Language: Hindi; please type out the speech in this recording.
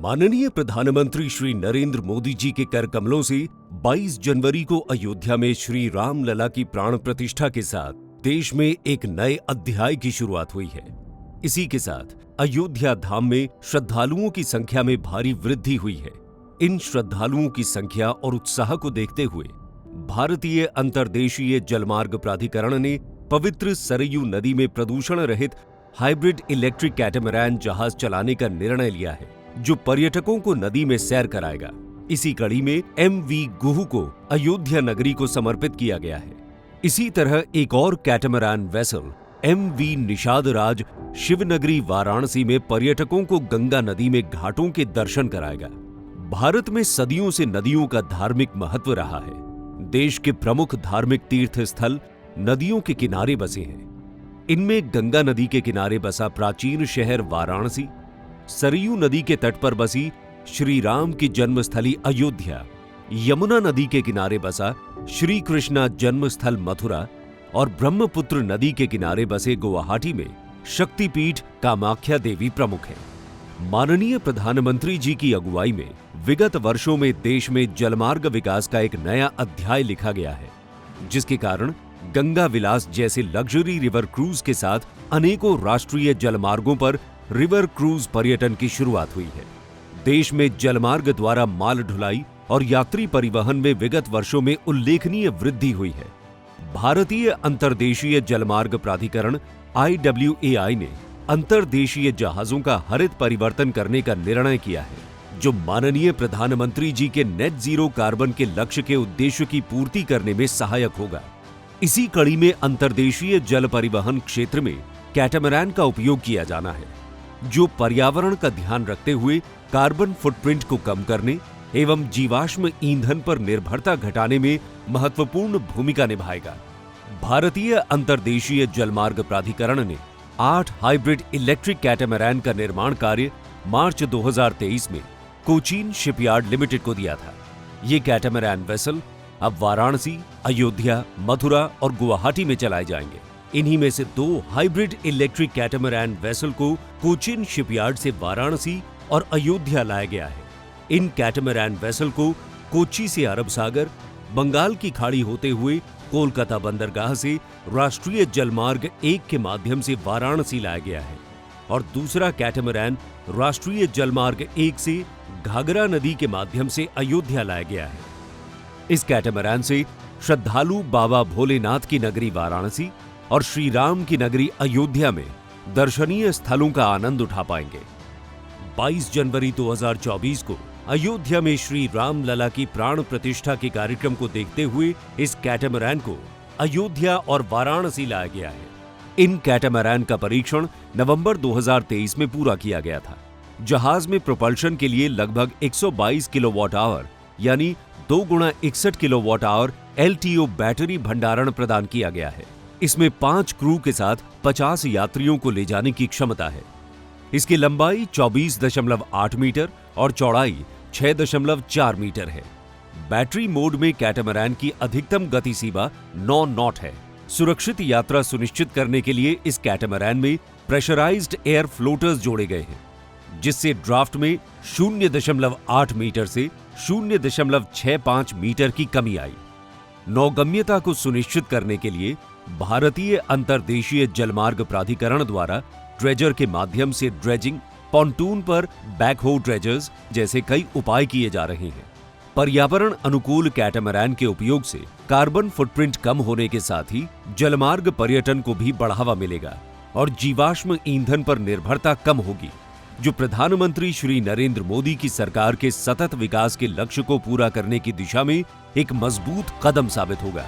माननीय प्रधानमंत्री श्री नरेंद्र मोदी जी के कर कमलों से 22 जनवरी को अयोध्या में श्री राम लला की प्राण प्रतिष्ठा के साथ देश में एक नए अध्याय की शुरुआत हुई है। इसी के साथ अयोध्या धाम में श्रद्धालुओं की संख्या में भारी वृद्धि हुई है। इन श्रद्धालुओं की संख्या और उत्साह को देखते हुए भारतीय अंतर्देशीय जलमार्ग प्राधिकरण ने पवित्र सरयू नदी में प्रदूषण रहित हाइब्रिड इलेक्ट्रिक कैटामैरान जहाज चलाने का निर्णय लिया है, जो पर्यटकों को नदी में सैर कराएगा। इसी कड़ी में MV गुहू को अयोध्या नगरी को समर्पित किया गया है। इसी तरह एक और catamaran vessel MV Nishad Raj शिवनगरी वाराणसी में पर्यटकों को गंगा नदी में घाटों के दर्शन कराएगा। भारत में सदियों से नदियों का धार्मिक महत्व रहा है। देश के प्रमुख धार्मिक तीर्थ स्थल नदियों के किनारे बसे हैं। इनमें गंगा नदी के किनारे बसा प्राचीन शहर वाराणसी, सरयू नदी के तट पर बसी श्री राम की जन्मस्थली अयोध्या, यमुना नदी के किनारे बसा श्री कृष्णा जन्मस्थल मथुरा और ब्रह्मपुत्र नदी के किनारे बसे गुवाहाटी में शक्तिपीठ कामाख्या देवी प्रमुख है। माननीय प्रधानमंत्री जी की अगुवाई में विगत वर्षों में देश में जलमार्ग विकास का एक नया अध्याय लिखा गया है, जिसके कारण गंगा विलास जैसे लग्जरी रिवर क्रूज के साथ अनेकों राष्ट्रीय जलमार्गों पर रिवर क्रूज पर्यटन की शुरुआत हुई है। देश में जलमार्ग द्वारा माल ढुलाई और यात्री परिवहन में विगत वर्षों में उल्लेखनीय वृद्धि हुई है। भारतीय अंतर्देशीय जलमार्ग प्राधिकरण IWAI ने अंतर्देशीय जहाजों का हरित परिवर्तन करने का निर्णय किया है, जो माननीय प्रधानमंत्री जी के नेट जीरो कार्बन के लक्ष्य के उद्देश्य की पूर्ति करने में सहायक होगा। इसी कड़ी में अंतर्देशीय जल परिवहन क्षेत्र में कैटामैरान का उपयोग किया जाना है, जो पर्यावरण का ध्यान रखते हुए कार्बन फुटप्रिंट को कम करने एवं जीवाश्म ईंधन पर निर्भरता घटाने में महत्वपूर्ण भूमिका निभाएगा। भारतीय अंतर्देशीय जलमार्ग प्राधिकरण ने 8 हाइब्रिड इलेक्ट्रिक कैटामैरान का निर्माण कार्य मार्च 2023 में कोचीन शिपयार्ड लिमिटेड को दिया था। ये कैटामैरान वेसल अब वाराणसी, अयोध्या, मथुरा और गुवाहाटी में चलाए जाएंगे। इन्हीं में से 2 हाइब्रिड इलेक्ट्रिक कैटामैरान वेसल को कोचीन शिपयार्ड से वाराणसी और अयोध्या लाया गया है। इन कैटामैरान वेसल को कोच्चि से अरब सागर, बंगाल की खाड़ी होते हुए कोलकाता बंदरगाह से राष्ट्रीय जलमार्ग 1 के माध्यम से वाराणसी लाया गया है और दूसरा कैटामैरान राष्ट्रीय जलमार्ग 1 से घाघरा नदी के माध्यम से अयोध्या लाया गया है। इस कैटामैरान से श्रद्धालु बाबा भोलेनाथ की नगरी वाराणसी और श्री राम की नगरी अयोध्या में दर्शनीय स्थलों का आनंद उठा पाएंगे। 22 जनवरी 2024 को अयोध्या में श्री राम लला की प्राण प्रतिष्ठा के कार्यक्रम को देखते हुए इस कैटामैरान को अयोध्या और वाराणसी लाया गया है। इन कैटामैरान का परीक्षण नवंबर 2023 में पूरा किया गया था। जहाज में प्रोपल्शन के लिए लगभग 122 किलोवाट आवर यानी 2 गुणा 61 किलोवाट आवर LTO बैटरी भंडारण प्रदान किया गया है। इसमें 5 क्रू के साथ 50 यात्रियों को ले जाने की क्षमता है। इसकी लंबाई 24.8 मीटर और चौड़ाई 6.4 मीटर है। बैटरी मोड में कैटामैरान की अधिकतम गति सीमा 9 नॉट है। सुरक्षित यात्रा सुनिश्चित करने के लिए इस कैटामैरान में प्रेशराइज्ड एयर फ्लोटर्स जोड़े गए हैं, जिससे ड्राफ्ट में 0.8 मीटर से 0.65 मीटर की कमी आई। नौगम्यता को सुनिश्चित करने के लिए भारतीय अंतर्देशीय जलमार्ग प्राधिकरण द्वारा ड्रेजर के माध्यम से ड्रेजिंग, पॉन्टून पर बैकहो ड्रेजर्स जैसे कई उपाय किए जा रहे हैं। पर्यावरण अनुकूल कैटामैरान के उपयोग से कार्बन फुटप्रिंट कम होने के साथ ही जलमार्ग पर्यटन को भी बढ़ावा मिलेगा और जीवाश्म ईंधन पर निर्भरता कम होगी, जो प्रधानमंत्री श्री नरेंद्र मोदी की सरकार के सतत विकास के लक्ष्य को पूरा करने की दिशा में एक मजबूत कदम साबित होगा।